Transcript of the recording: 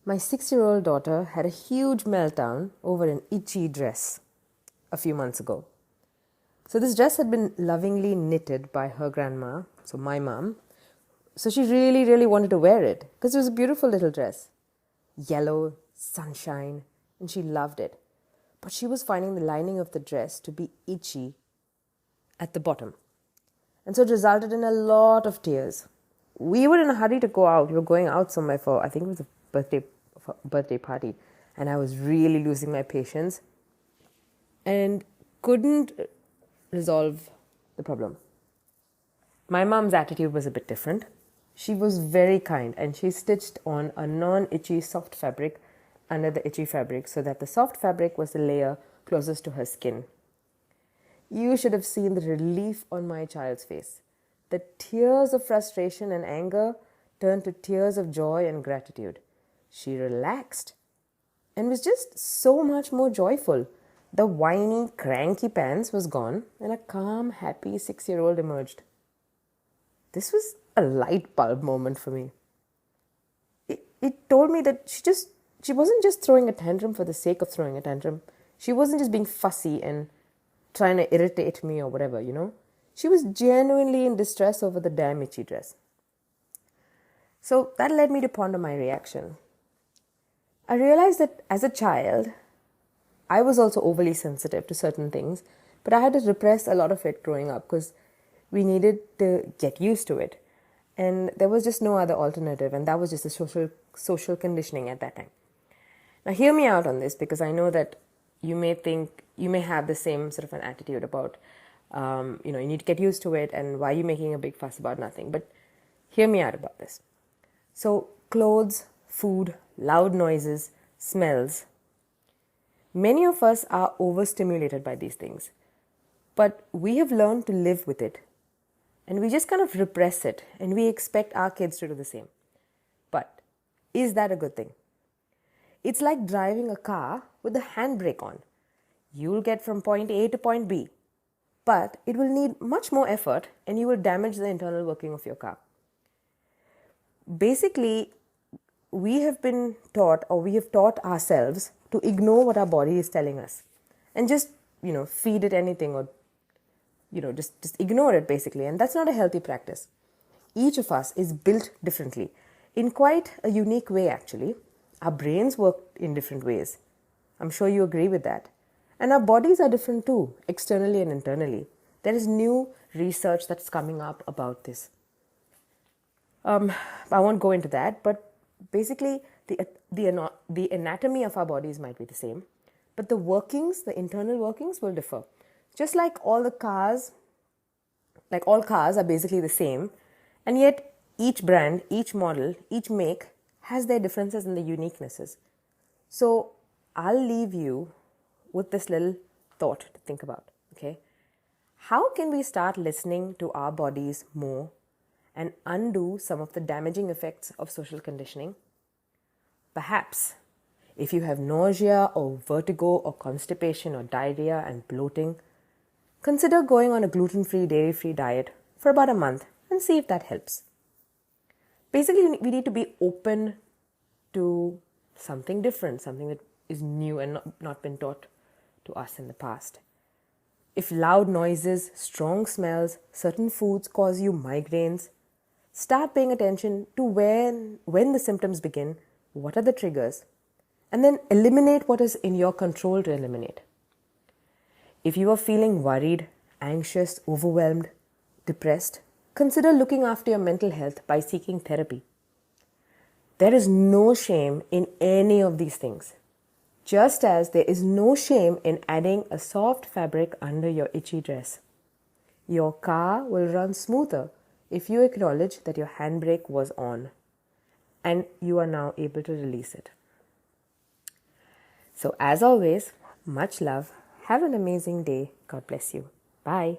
My 6-year-old daughter had a huge meltdown over an itchy dress a few months ago. So this dress had been lovingly knitted by her grandma, so my mom. So she really, really wanted to wear it because it was a beautiful little dress. Yellow, sunshine, and she loved it. But she was finding the lining of the dress to be itchy at the bottom. And so it resulted in a lot of tears. We were in a hurry to go out. We were going out somewhere for, I think it was a birthday party. And I was really losing my patience and couldn't resolve the problem. My mom's attitude was a bit different. She was very kind and she stitched on a non-itchy soft fabric under the itchy fabric so that the soft fabric was the layer closest to her skin. You should have seen the relief on my child's face. The tears of frustration and anger turned to tears of joy and gratitude. She relaxed and was just so much more joyful. The whiny, cranky pants was gone and a calm, happy 6-year-old emerged. This was a light bulb moment for me. It told me that she wasn't just throwing a tantrum for the sake of throwing a tantrum. She wasn't just being fussy and trying to irritate me or whatever, She was genuinely in distress over the damn itchy dress. So that led me to ponder my reaction. I realized that as a child, I was also overly sensitive to certain things, but I had to repress a lot of it growing up because we needed to get used to it. And there was just no other alternative, and that was just the social conditioning at that time. Now hear me out on this, because I know that you may have the same sort of an attitude about, you need to get used to it, and why are you making a big fuss about nothing? But hear me out about this. So clothes, food, loud noises, smells. Many of us are overstimulated by these things, but we have learned to live with it. And we just kind of repress it, and we expect our kids to do the same. But is that a good thing? It's like driving a car with the handbrake on. You'll get from point A to point B, but it will need much more effort and you will damage the internal working of your car. Basically, we have been taught, or we have taught ourselves to ignore what our body is telling us and just, feed it anything, or just ignore it basically. And that's not a healthy practice. Each of us is built differently in quite a unique way, actually. Our brains work in different ways. I'm sure you agree with that. And our bodies are different too, externally and internally. There is new research that's coming up about this. I won't go into that, but basically the anatomy of our bodies might be the same, but the internal workings will differ. Just like all cars are basically the same, and yet each brand, each model, each make has their differences and their uniquenesses. So I'll leave you with this little thought to think about, okay? How can we start listening to our bodies more and undo some of the damaging effects of social conditioning? Perhaps if you have nausea or vertigo or constipation or diarrhea and bloating, consider going on a gluten-free, dairy-free diet for about a month and see if that helps. Basically, we need to be open to something different, something that is new and not been taught to us in the past. If loud noises, strong smells, certain foods cause you migraines, start paying attention to when the symptoms begin, what are the triggers, and then eliminate what is in your control to eliminate. If you are feeling worried, anxious, overwhelmed, depressed, consider looking after your mental health by seeking therapy. There is no shame in any of these things, just as there is no shame in adding a soft fabric under your itchy dress. Your car will run smoother if you acknowledge that your handbrake was on and you are now able to release it. So as always, much love. Have an amazing day. God bless you. Bye.